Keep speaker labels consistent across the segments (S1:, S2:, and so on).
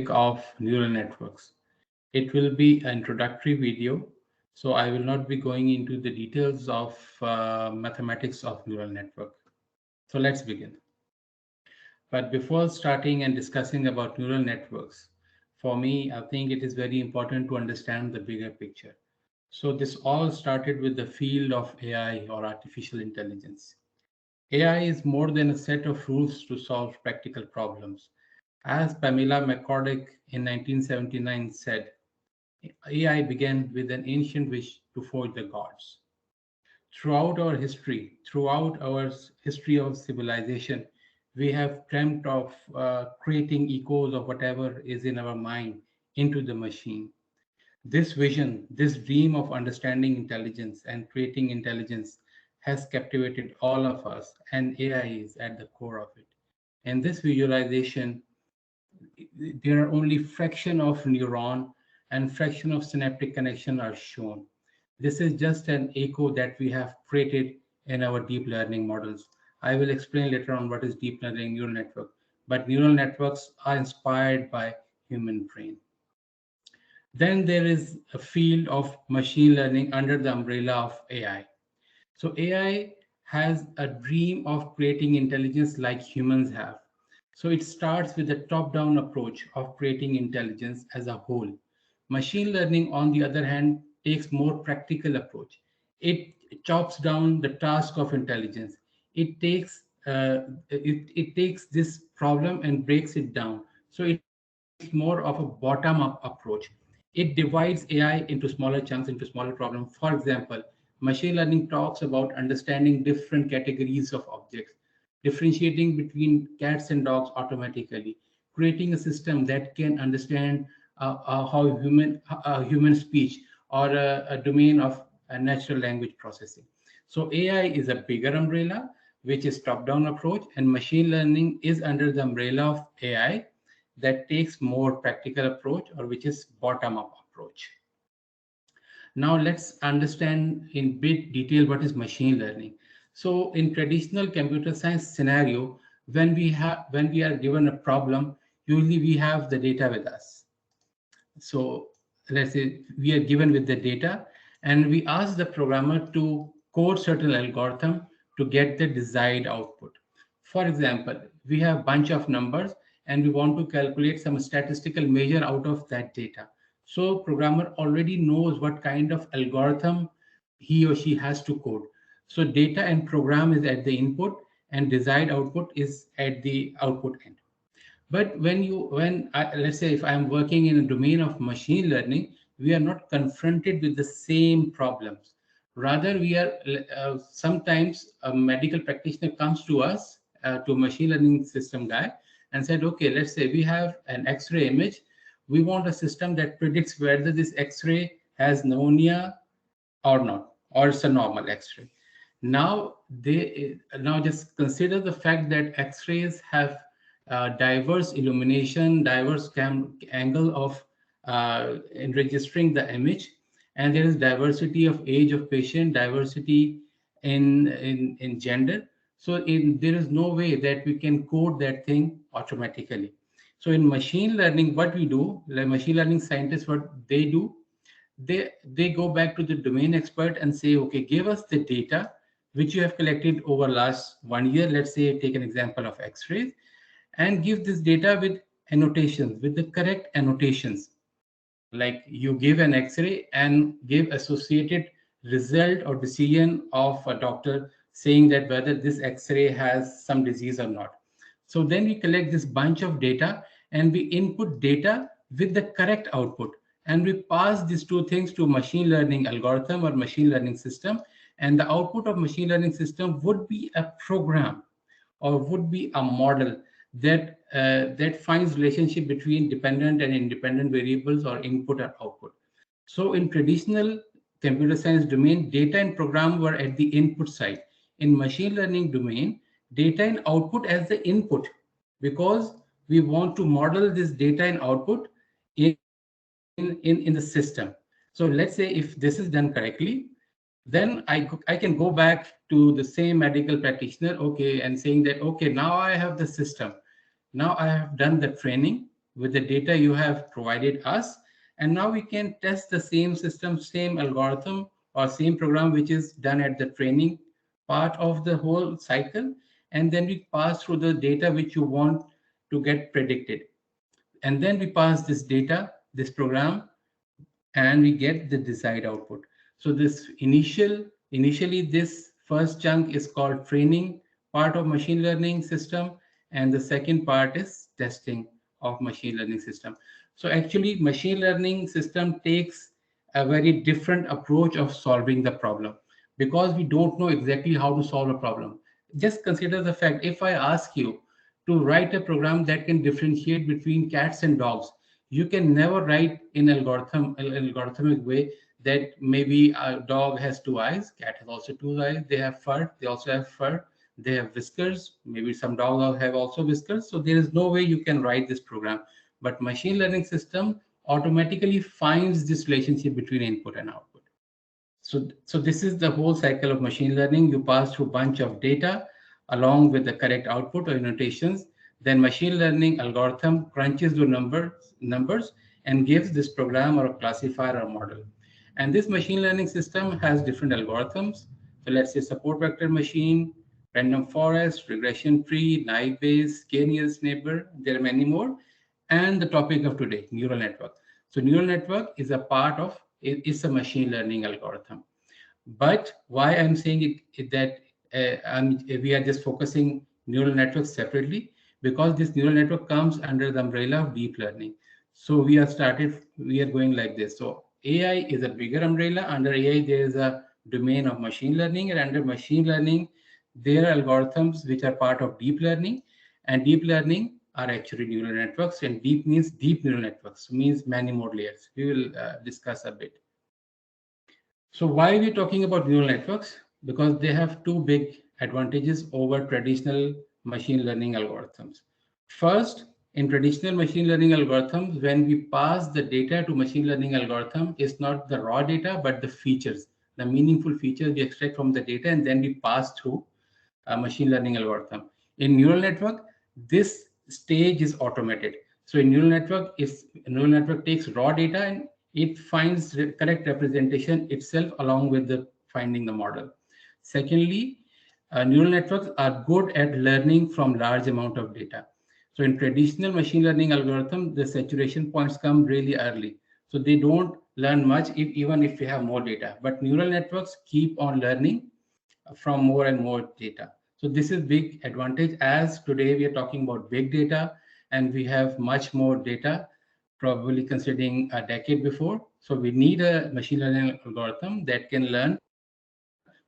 S1: of neural networks. It will be an introductory video, so I will not be going into the details of mathematics of neural network. So let's begin. But before starting and discussing about neural networks, for me, I think it is very important to understand the bigger picture. So this all started with the field of AI or artificial intelligence. AI is more than a set of rules to solve practical problems. As Pamela McCormick in 1979 said, AI began with an ancient wish to forge the gods. Throughout our history of civilization, we have dreamt of creating echoes of whatever is in our mind into the machine. This vision, this dream of understanding intelligence and creating intelligence has captivated all of us, and AI is at the core of it. In this visualization, there are only fraction of neuron and fraction of synaptic connection are shown. This is just an echo that we have created in our deep learning models. I will explain later on what is deep learning neural network, but neural networks are inspired by human brain. Then there is a field of machine learning under the umbrella of AI. So AI has a dream of creating intelligence like humans have. So it starts with a top-down approach of creating intelligence as a whole. Machine learning, on the other hand, takes more practical approach. It chops down the task of intelligence. It takes this problem and breaks it down. So it's more of a bottom-up approach. It divides AI into smaller chunks, into smaller problems. For example, machine learning talks about understanding different categories of objects, differentiating between cats and dogs automatically, creating a system that can understand how human speech or a domain of natural language processing. So AI is a bigger umbrella, which is top-down approach, and machine learning is under the umbrella of AI that takes more practical approach, or which is bottom-up approach. Now let's understand in bit detail what is machine learning. So in traditional computer science scenario, when we are given a problem, usually we have the data with us. So let's say we are given with the data and we ask the programmer to code certain algorithm to get the desired output. For example, we have a bunch of numbers and we want to calculate some statistical measure out of that data. So programmer already knows what kind of algorithm he or she has to code. So data and program is at the input and desired output is at the output end. But let's say if I'm working in a domain of machine learning, we are not confronted with the same problems. Rather, we are sometimes a medical practitioner comes to us, to a machine learning system guy, and said, okay, let's say we have an X-ray image. We want a system that predicts whether this X-ray has pneumonia or not, or it's a normal X-ray. Now just consider the fact that X-rays have diverse illumination, diverse angle of in registering the image, and there is diversity of age of patient, diversity in gender. So there is no way that we can code that thing automatically. So in machine learning, what we do, like machine learning scientists, what they do, they go back to the domain expert and say, okay, give us the data which you have collected over last 1 year. Let's say take an example of X-rays, and give this data with annotations, with the correct annotations. Like you give an X-ray and give associated result or decision of a doctor saying that whether this X-ray has some disease or not. So then we collect this bunch of data and we input data with the correct output, and we pass these two things to machine learning algorithm or machine learning system, and the output of machine learning system would be a program or would be a model that finds relationship between dependent and independent variables or input or output. So in traditional computer science domain, data and program were at the input side. In machine learning domain, data and output as the input, because we want to model this data and output in the system. So let's say if this is done correctly, then I can go back to the same medical practitioner, okay, and saying that, okay, now I have the system. Now I have done the training. with the data you have provided us. And now we can test the same system, same algorithm, or same program which is done at the training part of the whole cycle. And then we pass through the data which you want to get predicted. And then we pass this data, this program, and we get the desired output. So this initially this first chunk is called training part of machine learning system, and the second part is testing of machine learning system. So actually machine learning system takes a very different approach of solving the problem, because we don't know exactly how to solve a problem. Just consider the fact, if I ask you to write a program that can differentiate between cats and dogs, you can never write in algorithmic way that maybe a dog has two eyes, cat has also two eyes, they have fur, they also have fur, they have whiskers, maybe some dogs have also whiskers. So there is no way you can write this program. But machine learning system automatically finds this relationship between input and output. So this is the whole cycle of machine learning. You pass through a bunch of data along with the correct output or annotations. Then machine learning algorithm crunches the numbers and gives this program or a classifier or model. And this machine learning system has different algorithms. So let's say support vector machine, random forest, regression tree, naive Bayes, k-nearest neighbor. There are many more. And the topic of today, neural network. So neural network is a part of, it's a machine learning algorithm. But why I'm saying that we are just focusing neural networks separately, because this neural network comes under the umbrella of deep learning. So we are going like this. So AI is a bigger umbrella. Under AI, there is a domain of machine learning, and under machine learning, there are algorithms which are part of deep learning, and deep learning are actually neural networks, and deep means deep neural networks, means many more layers. We will discuss a bit. So why are we talking about neural networks? Because they have two big advantages over traditional machine learning algorithms. First, in traditional machine learning algorithms, when we pass the data to machine learning algorithm, it's not the raw data, but the features, the meaningful features we extract from the data, and then we pass through a machine learning algorithm. In neural network, this stage is automated. So in neural network takes raw data and it finds the correct representation itself along with the finding the model. Secondly, neural networks are good at learning from large amount of data. So in traditional machine learning algorithm, the saturation points come really early. So they don't learn much even if we have more data. But neural networks keep on learning from more and more data. So this is big advantage, as today we are talking about big data and we have much more data, probably considering a decade before. So we need a machine learning algorithm that can learn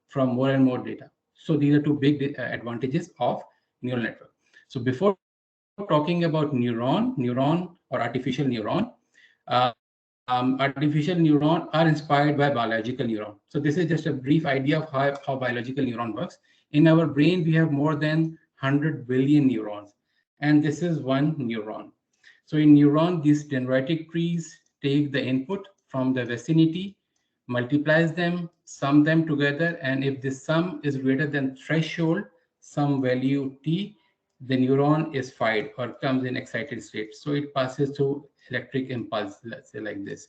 S1: from more and more data. So these are two big advantages of neural network. So before talking about neuron or artificial neuron, artificial neuron are inspired by biological neuron. So this is just a brief idea of how biological neuron works. In our brain, we have more than 100 billion neurons, and this is one neuron. So in neuron, these dendritic trees take the input from the vicinity, multiplies them, sum them together, and if the sum is greater than threshold, some value t, the neuron is fired or comes in excited state. So it passes through electric impulse, let's say like this.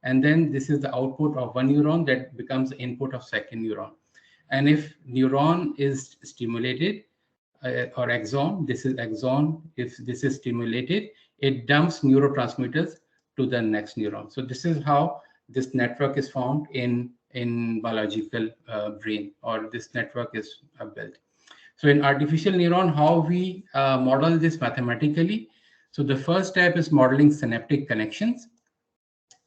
S1: And then this is the output of one neuron that becomes the input of second neuron. And if neuron is stimulated, or axon, this is axon, if this is stimulated, it dumps neurotransmitters to the next neuron. So this is how this network is formed in biological brain, or this network is built. So in artificial neuron, how we model this mathematically. So the first step is modeling synaptic connections.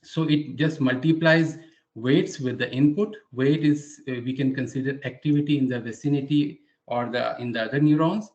S1: So it just multiplies weights with the input. Weight is, we can consider activity in the vicinity or in the other neurons.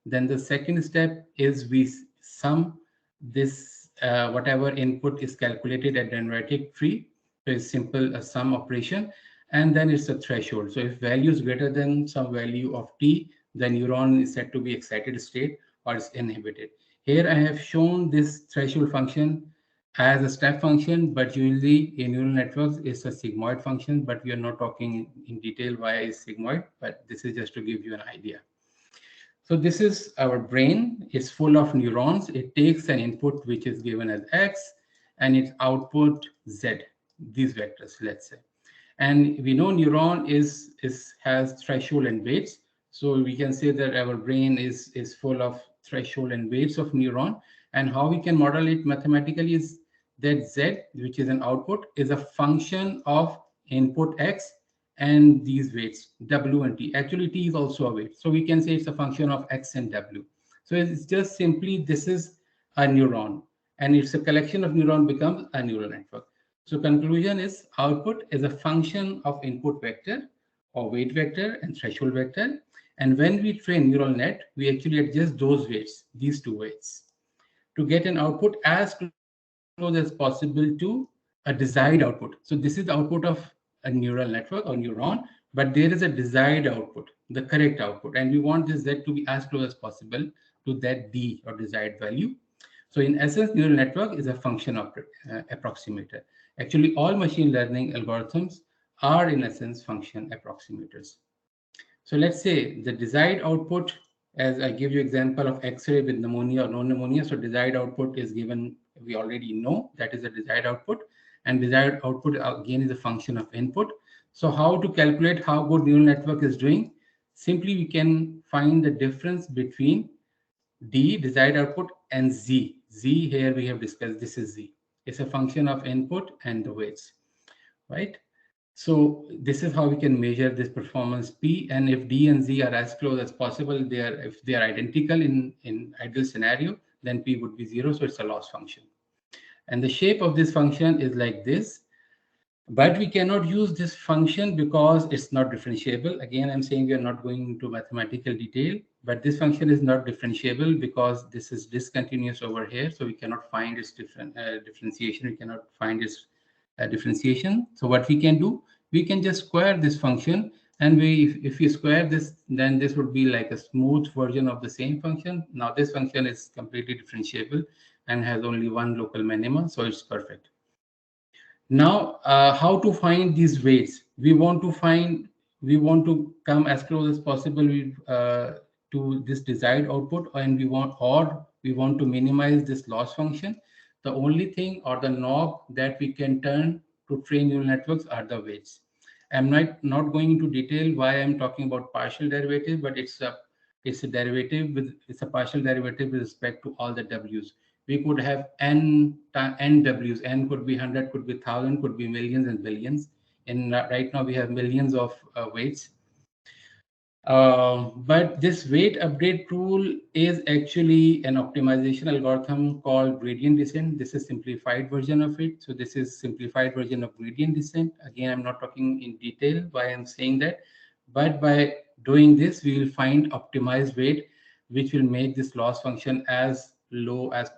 S1: Then the second step is we sum this, whatever input is calculated at dendritic tree. So it's simple a sum operation. And then it's a threshold. So if value is greater than some value of t, the neuron is said to be excited state or is inhibited. Here I have shown this threshold function as a step function, but usually in neural networks it's a sigmoid function, but we are not talking in detail why is sigmoid, but this is just to give you an idea. So this is our brain. It's full of neurons. It takes an input which is given as X and it output Z, these vectors, let's say. And we know neuron has threshold and weights. So we can say that our brain is full of threshold and weights of neuron. And how we can model it mathematically is that Z, which is an output, is a function of input X and these weights, W and T. Actually, T is also a weight. So we can say it's a function of X and W. So it's just simply, this is a neuron. And it's a collection of neuron becomes a neural network. So conclusion is output is a function of input vector or weight vector and threshold vector. And when we train neural net, we actually adjust those weights, these two weights, to get an output as close as possible to a desired output. So this is the output of a neural network or neuron, but there is a desired output, the correct output. And we want this Z to be as close as possible to that D or desired value. So in essence, neural network is a function approximator. Actually, all machine learning algorithms are in essence function approximators. So let's say the desired output, as I give you example of X-ray with pneumonia or no pneumonia. So desired output is given, we already know that is a desired output, and desired output again is a function of input. So how to calculate how good neural network is doing? Simply we can find the difference between D, desired output, and Z. Z here we have discussed, this is Z. It's a function of input and the weights, right? So this is how we can measure this performance P, and if D and Z are as close as possible, if they are identical in ideal scenario, then P would be 0, so it's a loss function. And the shape of this function is like this, but we cannot use this function because it's not differentiable. Again, I'm saying we are not going into mathematical detail, but this function is not differentiable because this is discontinuous over here, so we cannot find its differentiation. We cannot find its differentiation. So what we can do, we can just square this function, and if we square this, then this would be like a smooth version of the same function. Now this function is completely differentiable and has only one local minima, so it's perfect. Now, how to find these weights? We want to come as close as possible to this desired output, and we want to minimize this loss function. The only thing or the knob that we can turn to train neural networks are the weights. I'm not going into detail why I'm talking about partial derivative, but it's a partial derivative with respect to all the w's. We could have n w's. N could be 100, could be 1,000, could be millions and billions. And right now we have millions of weights. But this weight update rule is actually an optimization algorithm called gradient descent. This is simplified version of it. So this is simplified version of gradient descent. Again, I'm not talking in detail why I'm saying that, but by doing this, we will find optimized weight, which will make this loss function as low as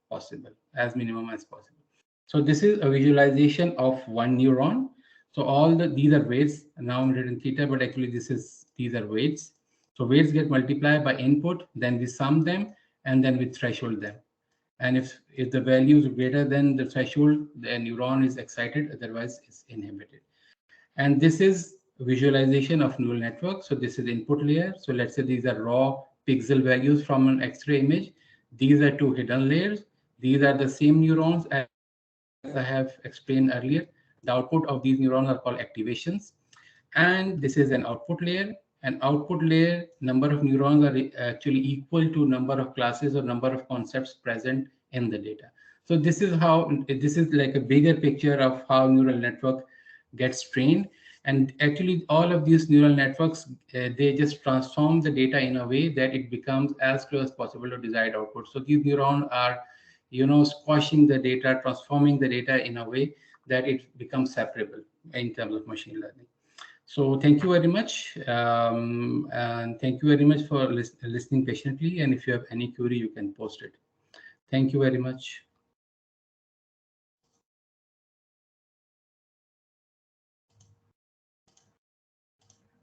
S1: possible, as minimum as possible. So this is a visualization of one neuron. So these are weights. Now I'm written theta, but actually these are weights. So weights get multiplied by input, then we sum them, and then we threshold them. And if the value is greater than the threshold, the neuron is excited, otherwise it's inhibited. And this is visualization of neural network. So this is input layer. So let's say these are raw pixel values from an X-ray image. These are two hidden layers. These are the same neurons as I have explained earlier. The output of these neurons are called activations. And this is an output layer. An output layer, number of neurons are actually equal to number of classes or number of concepts present in the data. So this is like a bigger picture of how neural network gets trained. And actually all of these neural networks, they just transform the data in a way that it becomes as close as possible to desired output. So these neurons are, squashing the data, transforming the data in a way that it becomes separable in terms of machine learning. So thank you very much. And thank you very much for listening patiently. And if you have any query, you can post it. Thank you very much.